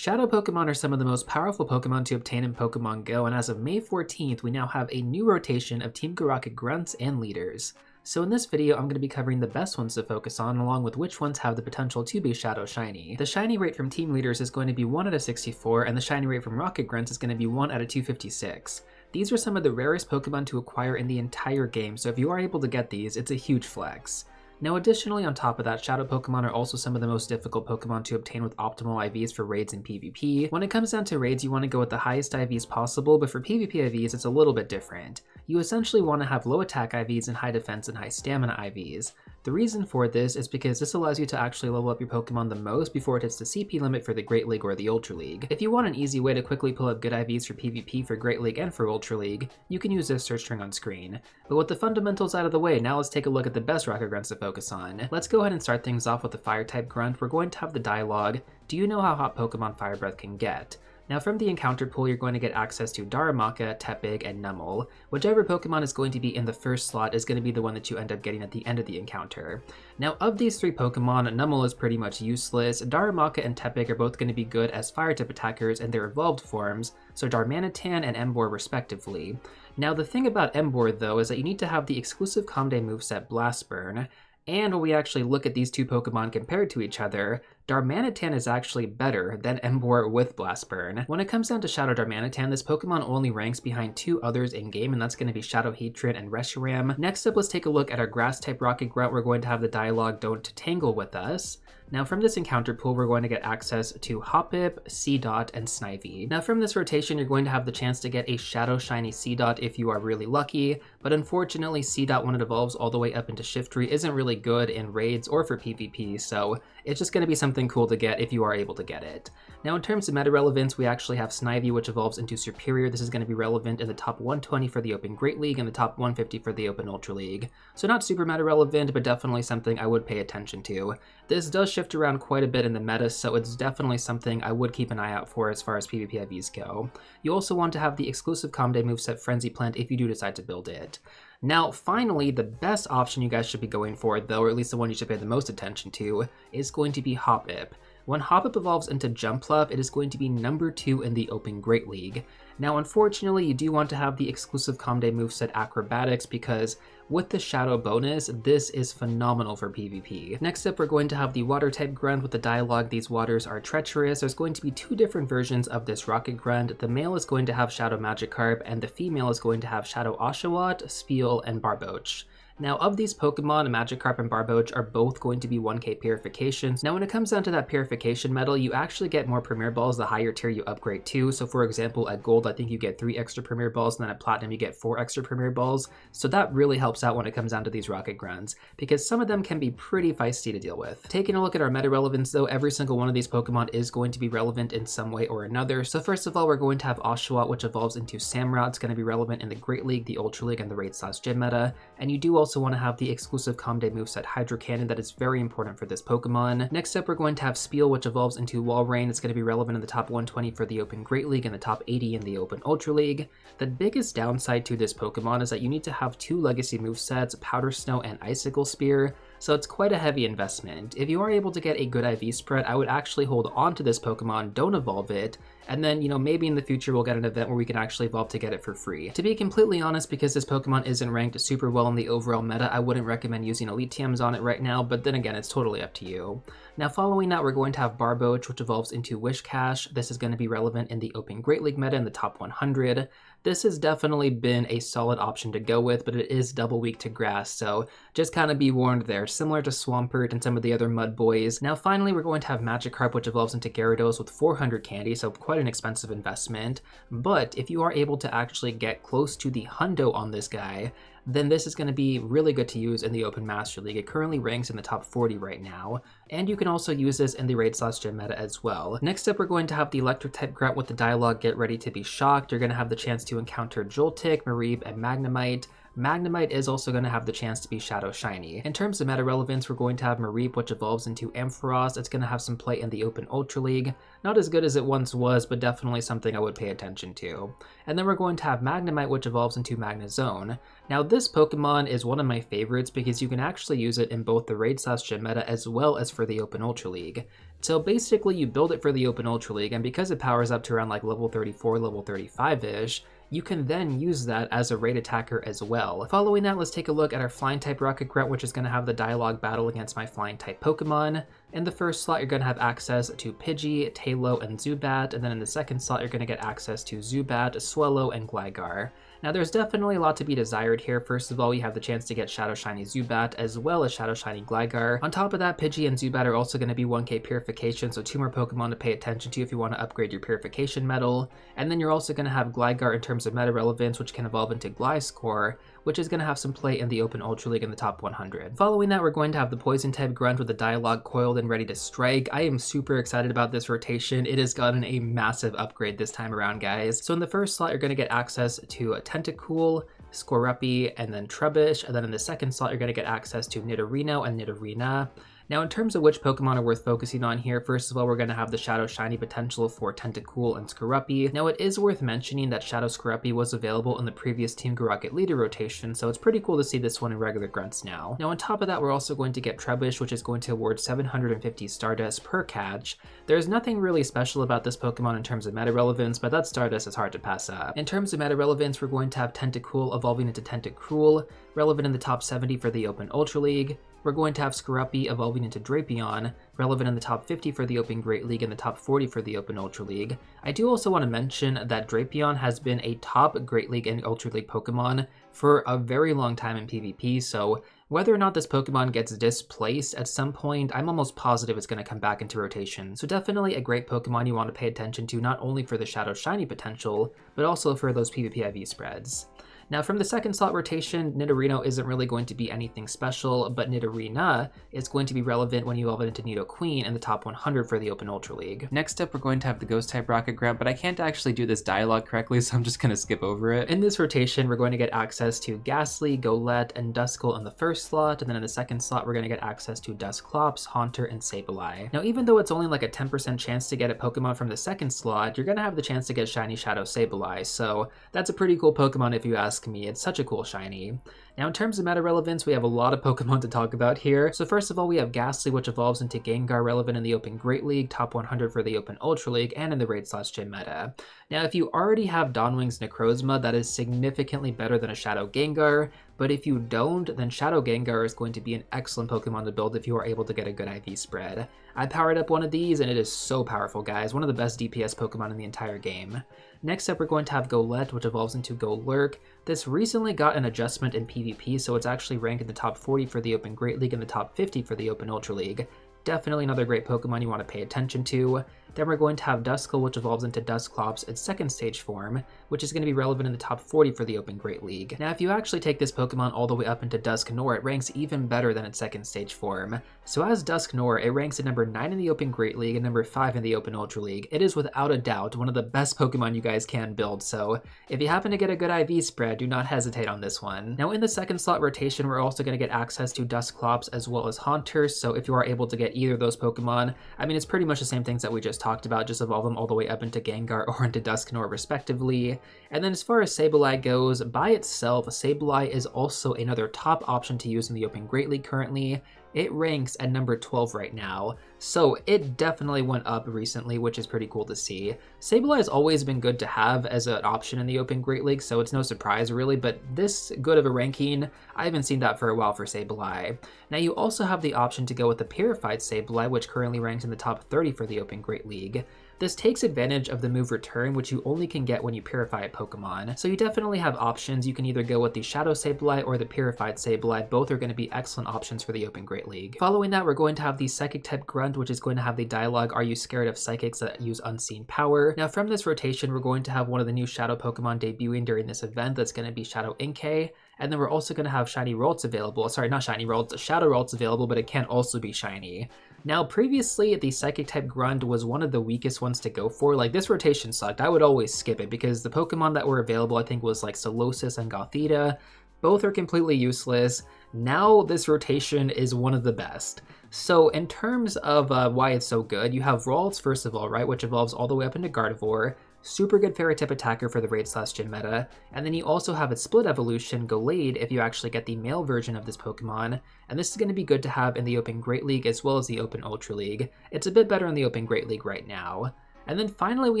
Shadow Pokemon are some of the most powerful Pokemon to obtain in Pokemon GO, and as of May 14th, we now have a new rotation of Team Rocket Grunts and leaders. So in this video, I'm going to be covering the best ones to focus on, along with which ones have the potential to be Shadow Shiny. The Shiny rate from Team Leaders is going to be 1 out of 64, and the Shiny rate from Rocket Grunts is going to be 1 out of 256. These are some of the rarest Pokemon to acquire in the entire game, so if you are able to get these, it's a huge flex. Now additionally, on top of that, Shadow Pokemon are also some of the most difficult Pokemon to obtain with optimal IVs for raids and PvP. When it comes down to raids, you want to go with the highest IVs possible, but for PvP IVs, it's a little bit different. You essentially want to have low attack IVs and high defense and high stamina IVs. The reason for this is because this allows you to actually level up your Pokemon the most before it hits the CP limit for the Great League or the Ultra League. If you want an easy way to quickly pull up good IVs for PvP for Great League and for Ultra League, you can use this search string on screen. But with the fundamentals out of the way, now let's take a look at the best Rocket Grunts to focus on. Let's go ahead and start things off with the Fire type Grunt. We're going to have the dialogue, "Do you know how hot Pokemon Fire Breath can get?" Now from the encounter pool, you're going to get access to Darumaka, Tepig, and Numel. Whichever Pokemon is going to be in the first slot is going to be the one that you end up getting at the end of the encounter. Now of these three Pokemon, Numel is pretty much useless. Darumaka and Tepig are both going to be good as fire type attackers in their evolved forms, so Darmanitan and Emboar respectively. Now the thing about Emboar though is that you need to have the exclusive Comday moveset Blast Burn. And when we actually look at these two Pokemon compared to each other, Darmanitan is actually better than Emboar with Blast Burn. When it comes down to Shadow Darmanitan, this Pokemon only ranks behind two others in game, and that's going to be Shadow Heatran and Reshiram. Next up, let's take a look at our Grass type Rocket Grunt. We're going to have the dialogue, "Don't tangle with us." Now from this encounter pool, we're going to get access to Hoppip, Seedot, and Snivy. Now from this rotation, you're going to have the chance to get a Shadow Shiny Seedot if you are really lucky, but unfortunately Seedot, when it evolves all the way up into Shiftry, isn't really good in raids or for PvP, so it's just going to be something cool to get if you are able to get it. Now in terms of meta relevance, we actually have Snivy, which evolves into Superior. This is going to be relevant in the top 120 for the Open Great League and the top 150 for the Open Ultra League. So not super meta relevant, but definitely something I would pay attention to. This does shift around quite a bit in the meta, so it's definitely something I would keep an eye out for as far as PvP IVs go. You also want to have the exclusive Comday moveset Frenzy Plant if you do decide to build it. Now, finally, the best option you guys should be going for, though, or at least the one you should pay the most attention to, is going to be Hoppip. When Hoppip evolves into Jumpluff, it is going to be number 2 in the Open Great League. Now, unfortunately, you do want to have the exclusive Comday moveset Acrobatics because with the Shadow bonus, this is phenomenal for PvP. Next up, we're going to have the Water type Grunt with the dialogue, "These waters are treacherous." There's going to be two different versions of this Rocket Grunt. The male is going to have Shadow Magikarp, and the female is going to have Shadow Oshawott, Spiel, and Barboach. Now of these Pokemon, Magikarp and Barboach are both going to be 1k purifications. Now when it comes down to that purification medal, you actually get more Premier Balls the higher tier you upgrade to. So for example, at Gold, I think you get 3 extra Premier Balls, and then at Platinum you get 4 extra Premier Balls. So that really helps out when it comes down to these Rocket Grunts, because some of them can be pretty feisty to deal with. Taking a look at our meta relevance though, every single one of these Pokemon is going to be relevant in some way or another. So first of all, we're going to have Oshawott, which evolves into Samurott. It's going to be relevant in the Great League, the Ultra League, and the Raid/Gym meta. And you do also want to have the exclusive Comday moveset Hydro Cannon. That is very important for this Pokemon. Next up, we're going to have Spiel, which evolves into Walrein. It's going to be relevant in the top 120 for the Open Great League and the top 80 in the Open Ultra League. The biggest downside to this Pokemon is that you need to have 2 legacy movesets, Powder Snow and Icicle Spear, so it's quite a heavy investment. If you are able to get a good IV spread, I would actually hold on to this Pokemon, don't evolve it, and then, maybe in the future we'll get an event where we can actually evolve to get it for free. To be completely honest, because this Pokemon isn't ranked super well in the overall meta, I wouldn't recommend using Elite TMs on it right now, but then again, it's totally up to you. Now following that, we're going to have Barboach, which evolves into Wishcash. This is going to be relevant in the Open Great League meta in the top 100. This has definitely been a solid option to go with, but it is double weak to grass, so just kind of be warned there, similar to Swampert and some of the other mud boys. Now finally, we're going to have Magikarp, which evolves into Gyarados with 400 candy, so quite an expensive investment. But if you are able to actually get close to the hundo on this guy, then this is going to be really good to use in the Open Master League. It currently ranks in the top 40 right now, and you can also use this in the Raid/Gym meta as well. Next up, we're going to have the Electric type Grunt with the dialogue, "Get ready to be shocked." You're going to have the chance to encounter Joltik, Mareep, and Magnemite. Magnemite is also going to have the chance to be Shadow Shiny. In terms of meta relevance, we're going to have Mareep, which evolves into Ampharos. It's going to have some play in the Open Ultra League. Not as good as it once was, but definitely something I would pay attention to. And then we're going to have Magnemite, which evolves into Magnezone. Now this Pokemon is one of my favorites because you can actually use it in both the Raid/Gym meta as well as for the Open Ultra League. So basically you build it for the Open Ultra League, and because it powers up to around like level 34, level 35-ish, you can then use that as a raid attacker as well. Following that, let's take a look at our Flying type Rocket Grunt, which is going to have the dialogue battle against my Flying type Pokemon. In the first slot, you're going to have access to Pidgey, Tailo, and Zubat, and then in the second slot, you're going to get access to Zubat, Swellow, and Gligar. Now there's definitely a lot to be desired here. First of all, you have the chance to get Shadow Shiny Zubat as well as Shadow Shiny Gligar. On top of that, Pidgey and Zubat are also going to be 1k Purification, so 2 more Pokemon to pay attention to if you want to upgrade your Purification medal. And then you're also going to have Gligar in terms of meta relevance, which can evolve into Gliscor, which is going to have some play in the Open Ultra League in the top 100. Following that, we're going to have the Poison type Grunt with the dialogue coiled and ready to strike. I am super excited about this rotation. It has gotten a massive upgrade this time around, guys. So in the first slot, you're going to get access to Tentacool, Scorupi, and then Trubbish, and then in the second slot, you're going to get access to Nidorino and Nidorina. Now, in terms of which Pokemon are worth focusing on here, first of all, we're going to have the Shadow Shiny potential for Tentacool and Scorupi. Now, it is worth mentioning that Shadow Scorupi was available in the previous Team Rocket leader rotation, so it's pretty cool to see this one in regular Grunts now. Now, on top of that, we're also going to get Trubbish, which is going to award 750 Stardust per catch. There's nothing really special about this Pokemon in terms of meta relevance, but that Stardust is hard to pass up. In terms of meta relevance, we're going to have Tentacool evolving into Tentacruel, relevant in the top 70 for the Open Ultra League. We're going to have Scorupi evolving into Drapion, relevant in the top 50 for the Open Great League and the top 40 for the Open Ultra League. I do also want to mention that Drapion has been a top Great League and Ultra League Pokemon for a very long time in PvP, so whether or not this Pokemon gets displaced at some point, I'm almost positive it's going to come back into rotation. So definitely a great Pokemon you want to pay attention to, not only for the Shadow Shiny potential, but also for those PvP IV spreads. Now from the second slot rotation, Nidorino isn't really going to be anything special, but Nidorina is going to be relevant when you evolve it into Nidoqueen in the top 100 for the Open Ultra League. Next up, we're going to have the Ghost type Rocket Grunt, but I can't actually do this dialogue correctly, so I'm just going to skip over it. In this rotation, we're going to get access to Ghastly, Golett, and Duskull in the first slot, and then in the second slot, we're going to get access to Dusclops, Haunter, and Sableye. Now even though it's only like a 10% chance to get a Pokemon from the second slot, you're going to have the chance to get Shiny Shadow Sableye, so that's a pretty cool Pokemon if you ask me. It's such a cool shiny. Now in terms of meta relevance, we have a lot of Pokemon to talk about here. So first of all, we have Ghastly, which evolves into Gengar, relevant in the Open Great League, top 100 for the Open Ultra League, and in the Raid/Gym meta. Now if you already have Dawnwing's Necrozma, that is significantly better than a Shadow Gengar, but if you don't, then Shadow Gengar is going to be an excellent Pokemon to build if you are able to get a good IV spread. I powered up one of these and it is so powerful, guys. One of the best DPS Pokemon in the entire game. Next up, we're going to have Golett, which evolves into Golurk. This recently got an adjustment in PvP, so it's actually ranked in the top 40 for the Open Great League and the top 50 for the Open Ultra League. Definitely another great Pokemon you want to pay attention to. Then we're going to have Duskull, which evolves into Dusclops, its second stage form, which is going to be relevant in the top 40 for the Open Great League. Now, if you actually take this Pokemon all the way up into Dusknoir, it ranks even better than its second stage form. So as Dusknoir, it ranks at number 9 in the Open Great League and number 5 in the Open Ultra League. It is without a doubt one of the best Pokemon you guys can build, so if you happen to get a good IV spread, do not hesitate on this one. Now, in the second slot rotation, we're also going to get access to Dusclops as well as Haunter, so if you are able to get either of those Pokemon, I mean, it's pretty much the same things that we just talked about, just evolve them all the way up into Gengar or into Dusknoir respectively. And then as far as Sableye goes, by itself, Sableye is also another top option to use in the Open Great League currently. It ranks at number 12 right now, so it definitely went up recently, which is pretty cool to see. Sableye has always been good to have as an option in the Open Great League, so it's no surprise really, but this good of a ranking, I haven't seen that for a while for Sableye. Now you also have the option to go with the Purified Sableye, which currently ranks in the top 30 for the Open Great League. This takes advantage of the move Return, which you only can get when you purify a Pokemon. So you definitely have options. You can either go with the Shadow Sableye or the Purified Sableye. Both are going to be excellent options for the Open Great League. Following that, we're going to have the Psychic type Grunt, which is going to have the dialogue, "Are you scared of psychics that use unseen power?" Now from this rotation, we're going to have one of the new Shadow Pokemon debuting during this event. That's going to be Shadow Inkay. And then we're also going to have Shiny Ralts available. Sorry, not Shiny Ralts, Shadow Ralts available, but it can also be shiny. Now, previously, the Psychic type Grunt was one of the weakest ones to go for. Like, this rotation sucked. I would always skip it because the Pokemon that were available, I think, was like Solosis and Gothita. Both are completely useless. Now, this rotation is one of the best. So, in terms of why it's so good, you have Ralts, first of all, right, which evolves all the way up into Gardevoir. super good fairy type attacker for the raid/gym meta, and then you also have its split evolution, Gallade, if you actually get the male version of this Pokemon, and this is going to be good to have in the Open Great League as well as the Open Ultra League. It's a bit better in the Open Great League right now. And then finally we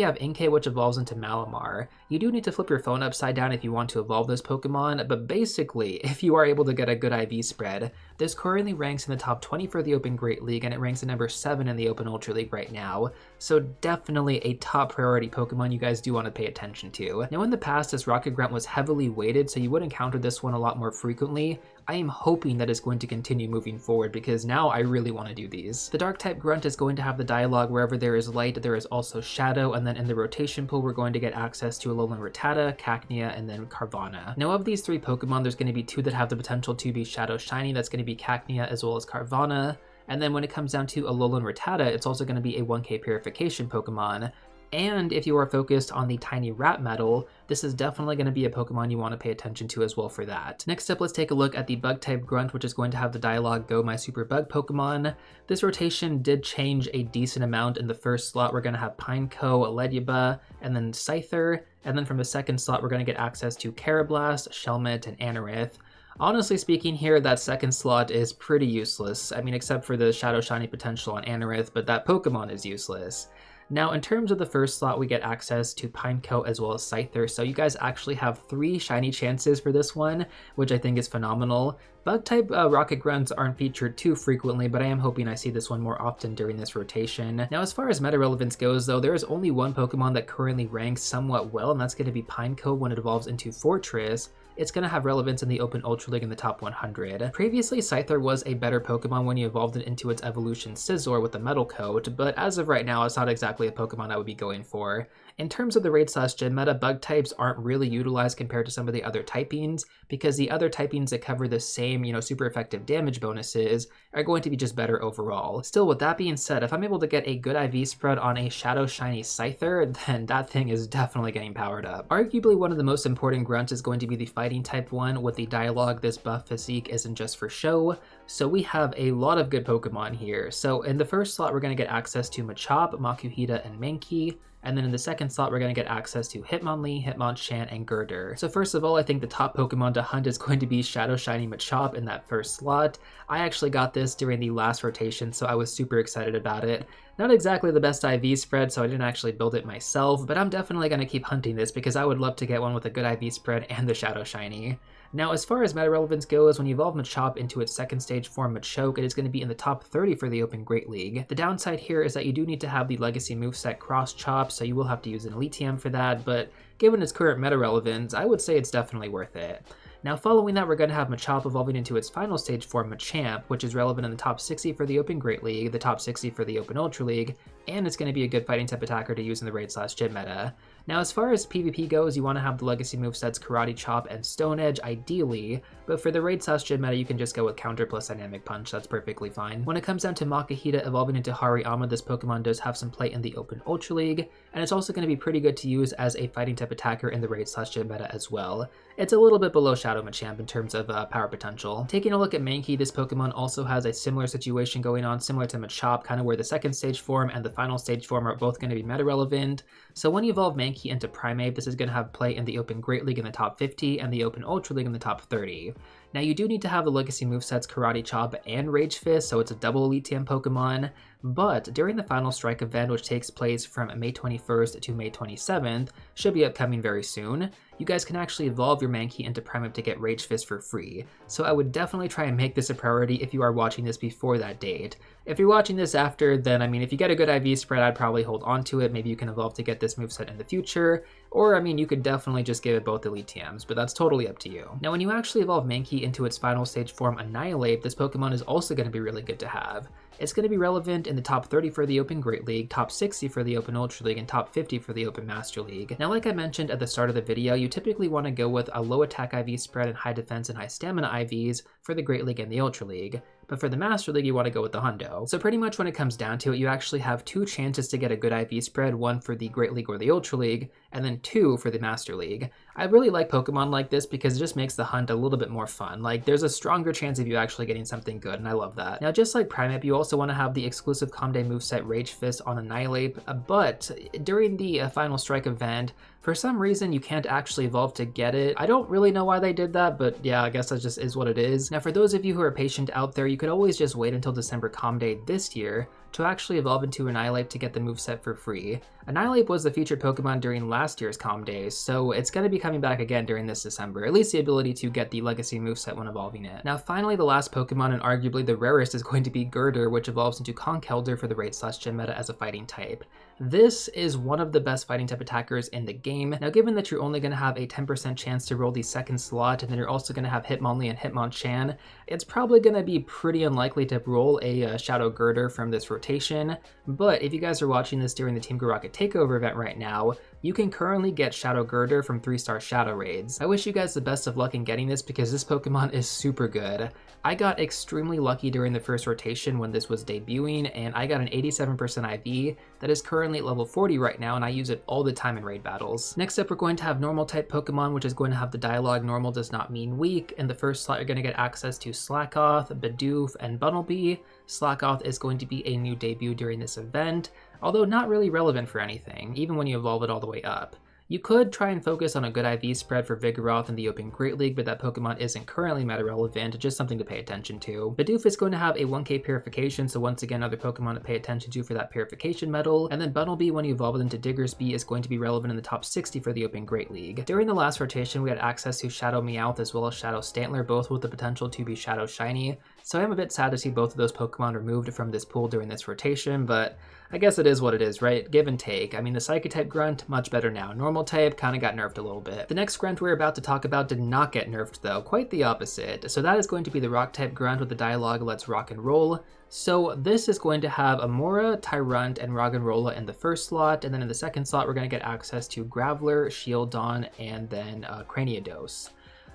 have Inkay, which evolves into Malamar. You do need to flip your phone upside down if you want to evolve this Pokemon, but basically, if you are able to get a good IV spread, this currently ranks in the top 20 for the Open Great League, and it ranks at number 7 in the Open Ultra League right now. So definitely a top priority Pokemon you guys do want to pay attention to. Now in the past, this Rocket Grunt was heavily weighted, so you would encounter this one a lot more frequently. I am hoping that it's going to continue moving forward because now I really want to do these. The Dark type Grunt is going to have the dialogue wherever there is light, there is also shadow, and then in the rotation pool we're going to get access to Alolan Rattata, Cacnea, and then Carvanha. Now of these 3 Pokemon, there's going to be 2 that have the potential to be Shadow Shiny. That's going to be Cacnea as well as Carvanha. And then when it comes down to Alolan Rattata, it's also going to be a 1k purification Pokemon. And if you are focused on the tiny rat metal, this is definitely going to be a Pokemon you want to pay attention to as well for that. Next up, let's take a look at the Bug type Grunt, which is going to have the dialogue Go My Super Bug Pokemon. This rotation did change a decent amount. In the first slot, we're going to have Pineco, Ledyba, and then Scyther. And then from the second slot, we're going to get access to Carablast, Shelmet, and Anorith. Honestly speaking here, that second slot is pretty useless. I mean, except for the Shadow Shiny potential on Anorith, but that Pokemon is useless. Now, in terms of the first slot, we get access to Pineco as well as Scyther, so you guys actually have 3 shiny chances for this one, which I think is phenomenal. Bug-type Rocket Grunts aren't featured too frequently, but I am hoping I see this one more often during this rotation. Now, as far as meta relevance goes, though, there is only one Pokemon that currently ranks somewhat well, and that's going to be Pineco when it evolves into Fortress. It's going to have relevance in the Open Ultra League in the top 100. Previously, Scyther was a better Pokemon when you evolved it into its evolution Scizor with the Metal Coat, but as of right now, it's not exactly a Pokemon I would be going for. In terms of the raid/gym meta, bug types aren't really utilized compared to some of the other typings, because the other typings that cover the same, super effective damage bonuses are going to be just better overall. Still, with that being said, if I'm able to get a good IV spread on a Shadow Shiny Scyther, then that thing is definitely getting powered up. Arguably one of the most important grunts is going to be the Fighting type one. With the dialogue, this buff physique isn't just for show, so we have a lot of good Pokemon here. So in the first slot, we're going to get access to Machop, Makuhita, and Mankey. And then in the second slot, we're going to get access to Hitmonlee, Hitmonchan, and Girder. So first of all, I think the top Pokemon to hunt is going to be Shadow Shiny Machop in that first slot. I actually got this during the last rotation, so I was super excited about it. Not exactly the best IV spread, so I didn't actually build it myself, but I'm definitely going to keep hunting this because I would love to get one with a good IV spread and the Shadow Shiny. Now, as far as meta relevance goes, when you evolve Machop into its second stage form Machoke, it is going to be in the top 30 for the Open Great League. The downside here is that you do need to have the Legacy moveset Cross Chop, so you will have to use an Elite TM for that, but given its current meta relevance, I would say it's definitely worth it. Now, following that, we're going to have Machop evolving into its final stage form, Machamp, which is relevant in the top 60 for the Open Great League, the top 60 for the Open Ultra League, and it's going to be a good fighting type attacker to use in the raid/gym meta. Now, as far as PvP goes, you want to have the Legacy movesets Karate Chop and Stone Edge, ideally, but for the raid/gym meta, you can just go with Counter plus Dynamic Punch, that's perfectly fine. When it comes down to Makuhita evolving into Hariyama, this Pokemon does have some play in the Open Ultra League, and it's also going to be pretty good to use as a fighting type attacker in the raid/gym meta as well. It's a little bit below Shadow Machamp in terms of power potential. Taking a look at Mankey, this Pokemon also has a similar situation going on, similar to Machop, kind of where the second stage form and the final stage form are both going to be meta relevant. So when you evolve Mankey into Primeape, this is going to have play in the Open Great League in the top 50 and the Open Ultra League in the top 30. Now, you do need to have the Legacy movesets Karate Chop and Rage Fist, so it's a double Elite TM Pokemon, but during the Final Strike event, which takes place from May 21st to May 27th, should be upcoming very soon, you guys can actually evolve your Mankey into Primeape to get Rage Fist for free. So I would definitely try and make this a priority if you are watching this before that date. If you're watching this after, then if you get a good IV spread, I'd probably hold on to it. Maybe you can evolve to get this moveset in the future, or you could definitely just give it both Elite TMs, but that's totally up to you. Now, when you actually evolve Mankey into its final stage form Annihilate, this Pokemon is also going to be really good to have. It's going to be relevant in the top 30 for the Open Great League, top 60 for the Open Ultra League, and top 50 for the Open Master League. Now, like I mentioned at the start of the video, you typically want to go with a low attack IV spread and high defense and high stamina IVs for the Great League and the Ultra League. but for the Master League, you want to go with the Hundo. So pretty much when it comes down to it, you actually have 2 chances to get a good IV spread, one for the Great League or the Ultra League, and then 2 for the Master League. I really like Pokemon like this because it just makes the hunt a little bit more fun. Like, there's a stronger chance of you actually getting something good, and I love that. Now, just like Primeape, you also want to have the exclusive Comday moveset Rage Fist on Annihilate, but during the Final Strike event, for some reason, you can't actually evolve to get it. I don't really know why they did that, but yeah, I guess that just is what it is. Now, for those of you who are patient out there, you could always just wait until December Comday this year to actually evolve into Annihilate to get the moveset for free. Annihilate was the featured Pokemon during last year's Comday, so it's going to be coming back again during this December, at least the ability to get the Legacy moveset when evolving it. Now finally, the last Pokemon, and arguably the rarest, is going to be Girder, which evolves into Conkeldurr for the Raid/Gym meta as a fighting type. This is one of the best fighting type attackers in the game. Now given that you're only going to have a 10% chance to roll the second slot, and then you're also going to have Hitmonlee and Hitmonchan, it's probably going to be pretty unlikely to roll a Shadow Girder from this rotation, but if you guys are watching this during the Team Go Rocket Takeover event right now, you can currently get Shadow Girder from 3-star Shadow Raids. I wish you guys the best of luck in getting this because this Pokemon is super good. I got extremely lucky during the first rotation when this was debuting, and I got an 87% IV that is currently at level 40 right now, and I use it all the time in raid battles. Next up, we're going to have Normal type Pokemon, which is going to have the dialogue Normal does not mean weak. In the first slot, you're going to get access to Slackoth, Bidoof, and Bunnelby. Slackoth is going to be a new debut during this event, although not really relevant for anything, even when you evolve it all the way up. You could try and focus on a good IV spread for Vigoroth in the Open Great League, but that Pokemon isn't currently meta relevant, just something to pay attention to. Bidoof is going to have a 1k purification, so once again, another Pokemon to pay attention to for that purification medal. And then Bunnelby, when you evolve it into Diggersby, is going to be relevant in the top 60 for the Open Great League. During the last rotation, we had access to Shadow Meowth as well as Shadow Stantler, both with the potential to be Shadow Shiny. So I am a bit sad to see both of those Pokemon removed from this pool during this rotation, but I guess it is what it is, right? Give and take. I mean, the Psychic type Grunt, much better now. Normal type kind of got nerfed a little bit. The next Grunt we're about to talk about did not get nerfed though, quite the opposite. So that is going to be the Rock type Grunt with the dialogue Let's Rock and Roll. So this is going to have Amora, Tyrunt, and Roggenrola in the first slot, and then in the second slot we're going to get access to Graveler, Shieldon, and then Craniados.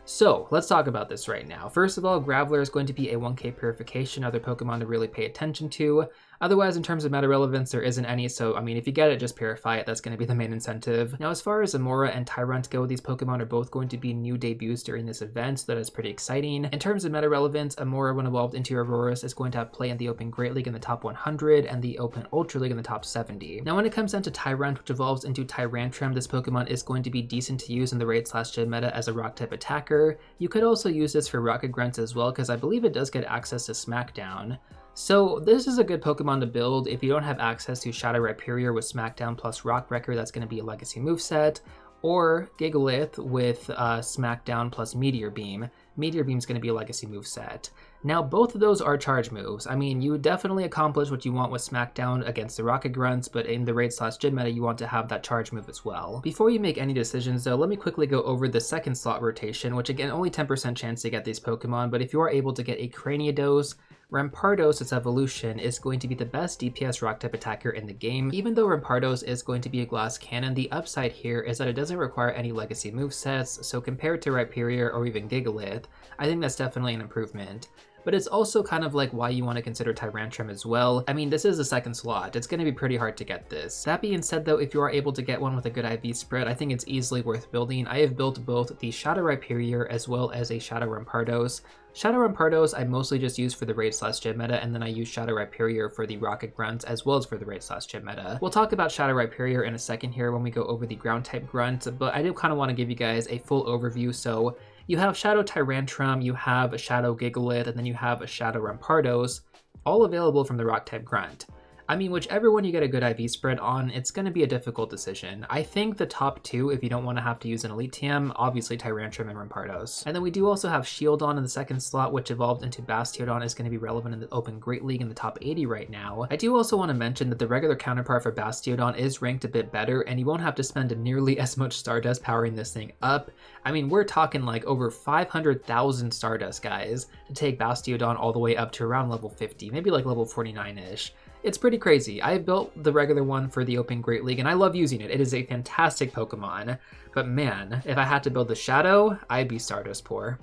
So let's talk about this right now. First of all, Graveler is going to be a 1k purification, other Pokemon to really pay attention to. Otherwise, in terms of meta relevance, there isn't any, so I mean, if you get it, just purify it. That's going to be the main incentive. Now, as far as Amora and Tyrunt go, these Pokemon are both going to be new debuts during this event, so that is pretty exciting. In terms of meta relevance, Amora, when evolved into Aurorus, is going to have play in the Open Great League in the top 100 and the Open Ultra League in the top 70. Now, when it comes down to Tyrunt, which evolves into Tyrantrum, this Pokemon is going to be decent to use in the Raid/Gym meta as a Rock-type attacker. You could also use this for Rocket Grunts as well, because I believe it does get access to Smackdown. So this is a good Pokemon to build if you don't have access to Shadow Rhyperior with Smackdown plus Rock Wrecker, that's going to be a Legacy moveset, or Gigalith with Smackdown plus Meteor Beam. Meteor Beam is going to be a Legacy moveset. Now, both of those are charge moves. I mean, you definitely accomplish what you want with Smackdown against the Rocket Grunts, but in the Raid/Gym meta, you want to have that charge move as well. Before you make any decisions, though, let me quickly go over the second slot rotation, which again, only 10% chance to get these Pokemon, but if you are able to get a Craniados, Rampardos, its evolution, is going to be the best DPS Rock-type attacker in the game. Even though Rampardos is going to be a glass cannon, the upside here is that it doesn't require any Legacy movesets, so compared to Rhyperior or even Gigalith, I think that's definitely an improvement. But it's also kind of like why you want to consider Tyrantrum as well. I mean, this is the second slot. It's going to be pretty hard to get this. That being said though, if you are able to get one with a good IV spread, I think it's easily worth building. I have built both the Shadow Rhyperior as well as a Shadow Rampardos. Shadow Rampardos I mostly just use for the Raid/Gym meta, and then I use Shadow Rhyperior for the Rocket Grunts as well as for the Raid/Gym meta. We'll talk about Shadow Rhyperior in a second here when we go over the Ground type Grunt, but I do kind of want to give you guys a full overview. So you have Shadow Tyrantrum, you have a Shadow Gigalith, and then you have a Shadow Rampardos, all available from the Rock type Grunt. I mean, whichever one you get a good IV spread on, it's going to be a difficult decision. I think the top two, if you don't want to have to use an Elite TM, obviously Tyrantrum and Rampardos. And then we do also have Shieldon in the second slot, which evolved into Bastiodon, is going to be relevant in the Open Great League in the top 80 right now. I do also want to mention that the regular counterpart for Bastiodon is ranked a bit better, and you won't have to spend nearly as much Stardust powering this thing up. I mean, we're talking like over 500,000 Stardust, guys, to take Bastiodon all the way up to around level 50, maybe like level 49-ish. It's pretty crazy. I built the regular one for the Open Great League, and I love using it. It is a fantastic Pokemon, but man, if I had to build the Shadow, I'd be Stardust poor.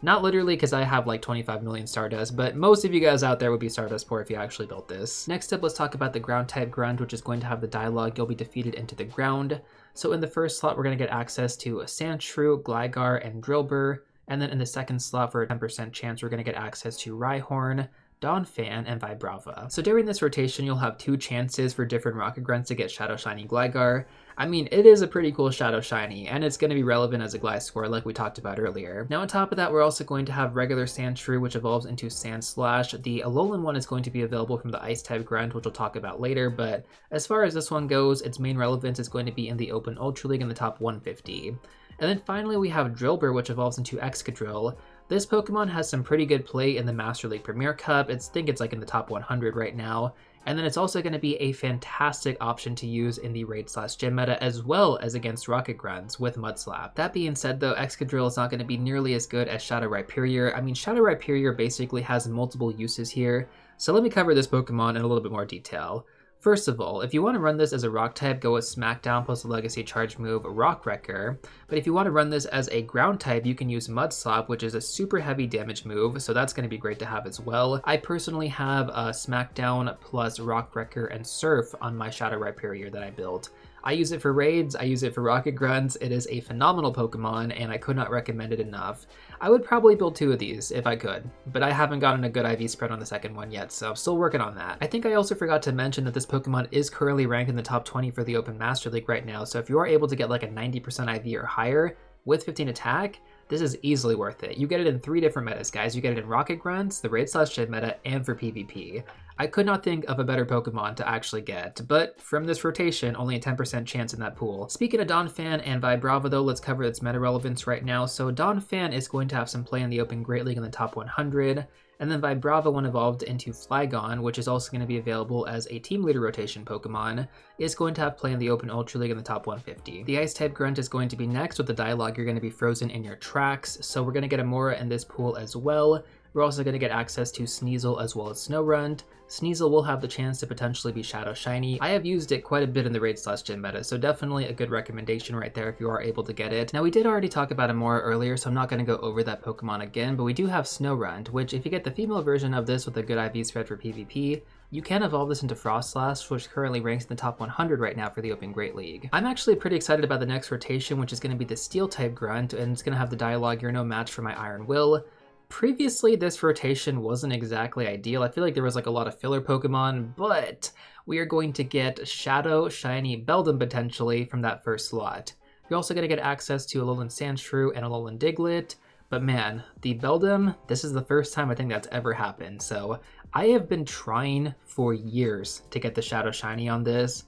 Not literally, because I have like 25 million Stardust, but most of you guys out there would be Stardust poor if you actually built this. Next up, let's talk about the ground type Grunt, which is going to have the dialogue, you'll be defeated into the ground. So in the first slot, we're going to get access to Sandshrew, Gligar, and Drillbur. And then in the second slot, for a 10% chance, we're going to get access to Rhyhorn, Donphan, and Vibrava. So during this rotation, you'll have 2 chances for different Rocket Grunts to get Shadow Shiny Gligar. I mean, it is a pretty cool Shadow Shiny, and it's going to be relevant as a Gliscor like we talked about earlier. Now on top of that, we're also going to have regular Sandshrew, which evolves into Sandslash. The Alolan one is going to be available from the Ice-type Grunt, which we'll talk about later, but as far as this one goes, its main relevance is going to be in the Open Ultra League in the top 150. And then finally, we have Drillbur, which evolves into Excadrill. This Pokemon has some pretty good play in the Master League Premier Cup. I think it's like in the top 100 right now. And then it's also going to be a fantastic option to use in the Raid/Gym meta as well as against Rocket Grunts with Mudslap. That being said though, Excadrill is not going to be nearly as good as Shadow Rhyperior. I mean, Shadow Rhyperior basically has multiple uses here. So let me cover this Pokemon in a little bit more detail. First of all, if you want to run this as a rock type, go with Smackdown plus a legacy charge move, Rock Wrecker. But if you want to run this as a ground type, you can use Mudslap, which is a super heavy damage move, so that's going to be great to have as well. I personally have a Smackdown plus Rock Wrecker and Surf on my Shadow Rhyperior that I built. I use it for raids, I use it for Rocket Grunts, it is a phenomenal Pokemon, and I could not recommend it enough. I would probably build 2 of these if I could, but I haven't gotten a good IV spread on the second one yet, so I'm still working on that. I think I also forgot to mention that this Pokemon is currently ranked in the top 20 for the Open Master League right now, so if you are able to get like a 90% IV or higher with 15 attack, this is easily worth it. You get it in 3 different metas, guys. You get it in Rocket Grunts, the Raid/Gym meta, and for PvP. I could not think of a better Pokemon to actually get, but from this rotation, only a 10% chance in that pool. Speaking of Donphan and Vibrava though, let's cover its meta relevance right now. So Donphan is going to have some play in the Open Great League in the top 100, and then Vibrava, when evolved into Flygon, which is also going to be available as a team leader rotation Pokemon, is going to have play in the Open Ultra League in the top 150. The Ice-type Grunt is going to be next. With the dialogue, you're going to be frozen in your tracks, so we're going to get a Mora in this pool as well. We're also going to get access to Sneasel as well as Snorunt. Sneasel will have the chance to potentially be Shadow Shiny. I have used it quite a bit in the Raid/Gym meta, so definitely a good recommendation right there if you are able to get it. Now we did already talk about Amora earlier, so I'm not going to go over that Pokemon again, but we do have Snorunt, which if you get the female version of this with a good IV spread for PvP, you can evolve this into Frostlass, which currently ranks in the top 100 right now for the Open Great League. I'm actually pretty excited about the next rotation, which is going to be the Steel-type Grunt, and it's going to have the dialogue, "You're no match for my Iron Will." Previously, this rotation wasn't exactly ideal. I feel like there was like a lot of filler Pokemon, but we are going to get Shadow Shiny Beldum potentially from that first slot. You're also going to get access to Alolan Sandshrew and Alolan Diglett, but man, the Beldum, this is the first time I think that's ever happened, so I have been trying for years to get the Shadow Shiny on this.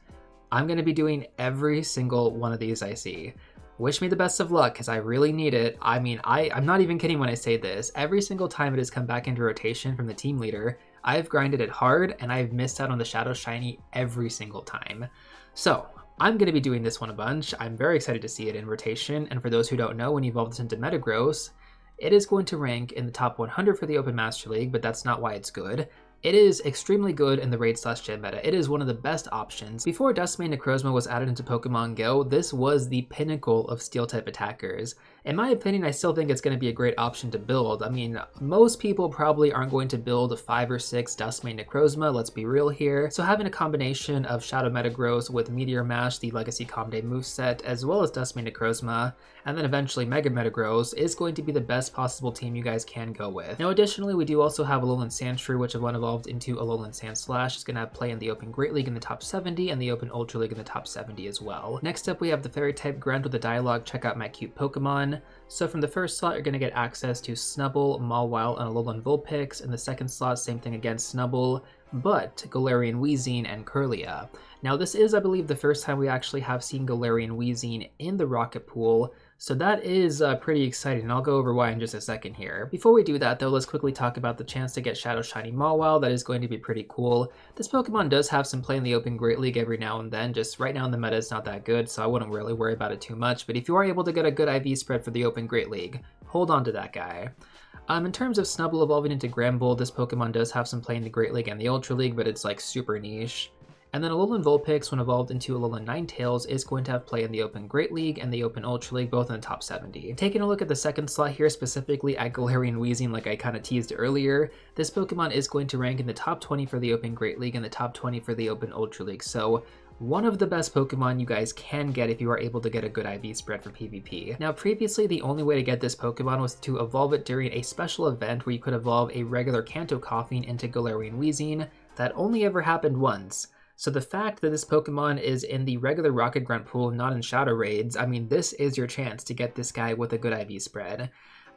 I'm going to be doing every single one of these I see. Wish me the best of luck, because I really need it. I mean, I'm not even kidding when I say this. Every single time it has come back into rotation from the team leader, I've grinded it hard, and I've missed out on the Shadow Shiny every single time. So, I'm going to be doing this one a bunch. I'm very excited to see it in rotation, and for those who don't know, when you evolve this into Metagross, it is going to rank in the top 100 for the Open Master League, but that's not why it's good. It is extremely good in the Raid/Gym meta. It is one of the best options. Before Duskmane Necrozma was added into Pokemon GO, this was the pinnacle of Steel-type attackers. In my opinion, I still think it's going to be a great option to build. I mean, most people probably aren't going to build 5 or 6 Duskmane Necrozma, let's be real here. So having a combination of Shadow Metagross with Meteor Mash, the Legacy Comday moveset, as well as Duskmane Necrozma, and then eventually Mega Metagross, is going to be the best possible team you guys can go with. Now additionally, we do also have Alolan Sandshrew, which one evolved into Alolan Sandslash. It's going to have play in the Open Great League in the top 70 and the Open Ultra League in the top 70 as well. Next up, we have the Fairy-type Grunt with the dialogue, "Check out my cute Pokemon." So from the first slot, you're going to get access to Snubbull, Mawile, and Alolan Vulpix. In the second slot, same thing again, Snubbull, but Galarian Weezing and Kirlia. Now this is, I believe, the first time we actually have seen Galarian Weezing in the Rocket Pool, so that is pretty exciting, and I'll go over why in just a second here. Before we do that though, let's quickly talk about the chance to get Shadow Shiny Mawile. That is going to be pretty cool. This Pokemon does have some play in the Open Great League every now and then, just right now in the meta it's not that good, so I wouldn't really worry about it too much, but if you are able to get a good IV spread for the Open Great League, hold on to that guy. In terms of Snubbull evolving into Granbull, this Pokemon does have some play in the Great League and the Ultra League, but it's like super niche. And then Alolan Vulpix, when evolved into Alolan Ninetales, is going to have play in the Open Great League and the Open Ultra League, both in the top 70. Taking a look at the second slot here, specifically at Galarian Weezing, like I kind of teased earlier, this Pokemon is going to rank in the top 20 for the Open Great League and the top 20 for the Open Ultra League. So one of the best Pokemon you guys can get if you are able to get a good IV spread for PvP. Now previously, the only way to get this Pokemon was to evolve it during a special event where you could evolve a regular Kanto Koffing into Galarian Weezing. That only ever happened once. So the fact that this Pokemon is in the regular Rocket Grunt pool, not in Shadow Raids, I mean, this is your chance to get this guy with a good IV spread.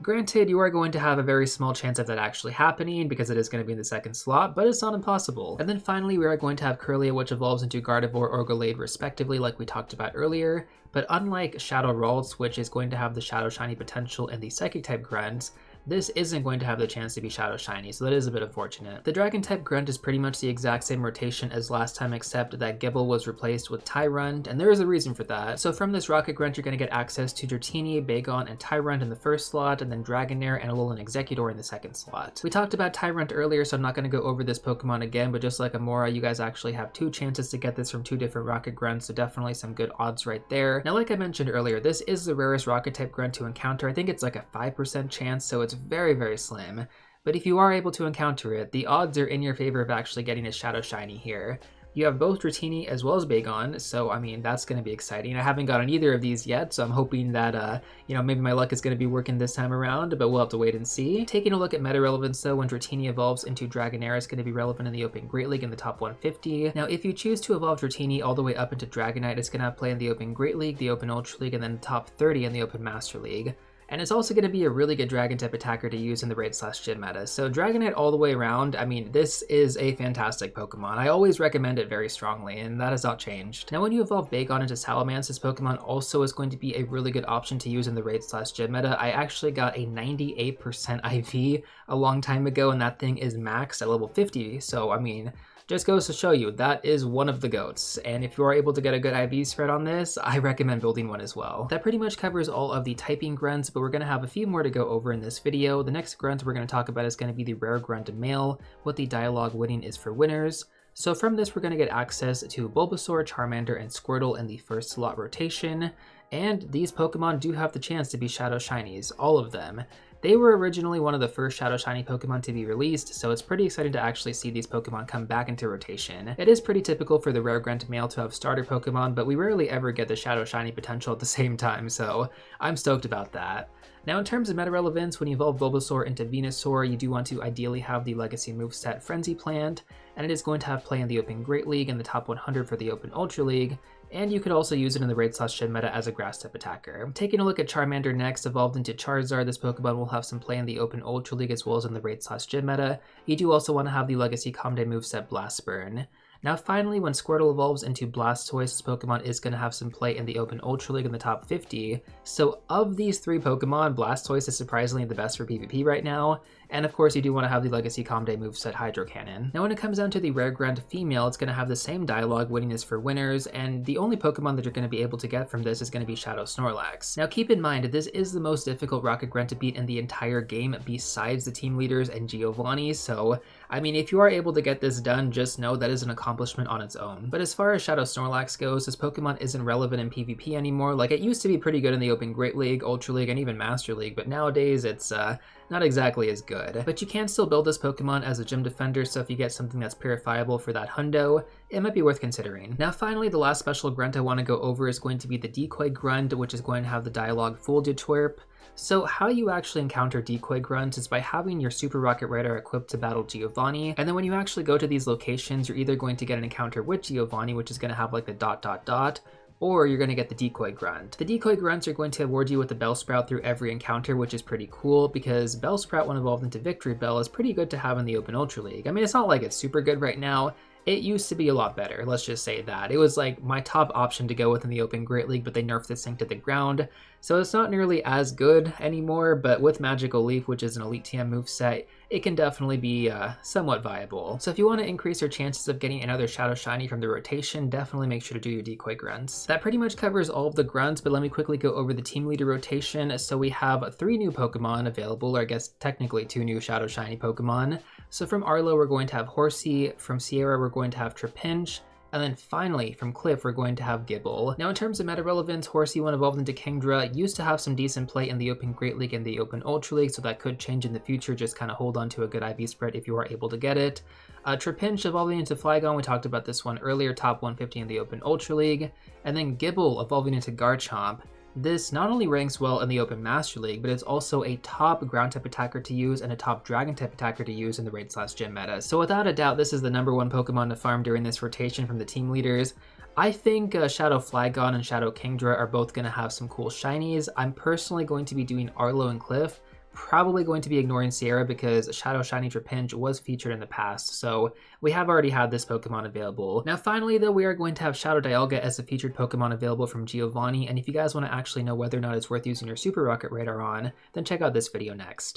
Granted, you are going to have a very small chance of that actually happening because it is going to be in the second slot, but it's not impossible. And then finally, we are going to have Kirlia, which evolves into Gardevoir or Gallade respectively, like we talked about earlier. But unlike Shadow Ralts, which is going to have the Shadow Shiny potential and the Psychic type Grunts, this isn't going to have the chance to be Shadow Shiny, so that is a bit unfortunate. The Dragon type Grunt is pretty much the exact same rotation as last time, except that Gible was replaced with Tyrunt, and there is a reason for that. So from this Rocket Grunt, you're going to get access to Dratini, Bagon, and Tyrunt in the first slot, and then Dragonair and Alolan Executor in the second slot. We talked about Tyrunt earlier, so I'm not going to go over this Pokemon again, but just like Amora, you guys actually have two chances to get this from two different Rocket Grunts, so definitely some good odds right there. Now, like I mentioned earlier, this is the rarest Rocket type Grunt to encounter. I think it's like a 5% chance, so it's very, very slim. But if you are able to encounter it, the odds are in your favor of actually getting a Shadow Shiny here. You have both Dratini as well as Bagon, so I mean, that's going to be exciting. I haven't gotten either of these yet, so I'm hoping that, maybe my luck is going to be working this time around, but we'll have to wait and see. Taking a look at meta relevance though, when Dratini evolves into Dragonair, it's going to be relevant in the Open Great League in the top 150. Now, if you choose to evolve Dratini all the way up into Dragonite, it's going to have play in the Open Great League, the Open Ultra League, and then the top 30 in the Open Master League. And it's also going to be a really good Dragon type attacker to use in the Raid/Gym meta. So Dragonite all the way around, I mean, this is a fantastic Pokemon. I always recommend it very strongly, and that has not changed. Now when you evolve Bagon into Salamence, this Pokemon also is going to be a really good option to use in the Raid/Gym meta. I actually got a 98% IV a long time ago, and that thing is maxed at level 50, so I mean, just goes to show you, that is one of the GOATs, and if you are able to get a good IV spread on this, I recommend building one as well. That pretty much covers all of the typing grunts, but we're going to have a few more to go over in this video. The next grunt we're going to talk about is going to be the rare grunt male, what the dialogue winning is for winners. So from this, we're going to get access to Bulbasaur, Charmander, and Squirtle in the first slot rotation, and these Pokemon do have the chance to be Shadow Shinies, all of them. They were originally one of the first Shadow Shiny Pokemon to be released, so it's pretty exciting to actually see these Pokemon come back into rotation. It is pretty typical for the rare grunt male to have starter Pokemon, but we rarely ever get the Shadow Shiny potential at the same time, so I'm stoked about that. Now in terms of meta relevance, when you evolve Bulbasaur into Venusaur, you do want to ideally have the legacy moveset Frenzy Plant, and it is going to have play in the Open Great League and the top 100 for the Open Ultra League, and you could also use it in the Raid/Gym meta as a grass type attacker. Taking a look at Charmander next, evolved into Charizard, this Pokemon will have some play in the Open Ultra League as well as in the Raid/Gym meta. You do also want to have the legacy Calm Day moveset Blast Burn. Now finally, when Squirtle evolves into Blastoise, this Pokemon is going to have some play in the Open Ultra League in the top 50. So of these three Pokemon, Blastoise is surprisingly the best for PvP right now. And of course, you do want to have the legacy Calm Day moveset Hydro Cannon. Now when it comes down to the rare grunt female, it's going to have the same dialogue, winning is for winners, and the only Pokemon that you're going to be able to get from this is going to be Shadow Snorlax. Now keep in mind, this is the most difficult Rocket Grunt to beat in the entire game besides the team leaders and Giovanni, so I mean, if you are able to get this done, just know that is an accomplishment on its own. But as far as Shadow Snorlax goes, this Pokemon isn't relevant in PvP anymore. Like, it used to be pretty good in the Open Great League, Ultra League, and even Master League, but nowadays it's not exactly as good. But you can still build this Pokemon as a gym defender, so if you get something that's purifiable for that hundo, it might be worth considering. Now finally, the last special grunt I want to go over is going to be the Decoy Grunt, which is going to have the dialogue Fool de Twerp. So how you actually encounter Decoy Grunt is by having your Super Rocket Rider equipped to battle Giovanni, and then when you actually go to these locations, you're either going to get an encounter with Giovanni, which is going to have like the ... or you're going to get the Decoy Grunt. The Decoy Grunts are going to award you with the Bellsprout through every encounter, which is pretty cool because Bellsprout, when evolved into Victory Bell, is pretty good to have in the Open Ultra League. I mean, it's not like it's super good right now. It used to be a lot better, let's just say that. It was like my top option to go with in the Open Great League, but they nerfed this thing to the ground. So it's not nearly as good anymore, but with Magical Leaf, which is an Elite TM moveset, it can definitely be somewhat viable. So if you want to increase your chances of getting another Shadow Shiny from the rotation, definitely make sure to do your Decoy Grunts. That pretty much covers all of the grunts, but let me quickly go over the team leader rotation. So we have 3 new Pokemon available, or I guess technically 2 new Shadow Shiny Pokemon. So from Arlo, we're going to have Horsey. From Sierra, we're going to have Trapinch. And then finally, from Cliff, we're going to have Gible. Now in terms of meta relevance, Horsey, when evolved into Kingdra, used to have some decent play in the Open Great League and the Open Ultra League, so that could change in the future. Just kind of hold on to a good IV spread if you are able to get it. Trapinch evolving into Flygon, we talked about this one earlier, top 150 in the Open Ultra League. And then Gible evolving into Garchomp. This not only ranks well in the Open Master League, but it's also a top ground-type attacker to use and a top dragon-type attacker to use in the Raid/Gym meta. So without a doubt, this is the #1 Pokemon to farm during this rotation from the team leaders. I think Shadow Flygon and Shadow Kingdra are both going to have some cool shinies. I'm personally going to be doing Arlo and Cliff. Probably going to be ignoring Sierra because Shadow Shiny Trapinch was featured in the past, so we have already had this Pokemon available. Now finally though, we are going to have Shadow Dialga as a featured Pokemon available from Giovanni, and if you guys want to actually know whether or not it's worth using your Super Rocket Radar on, then check out this video next.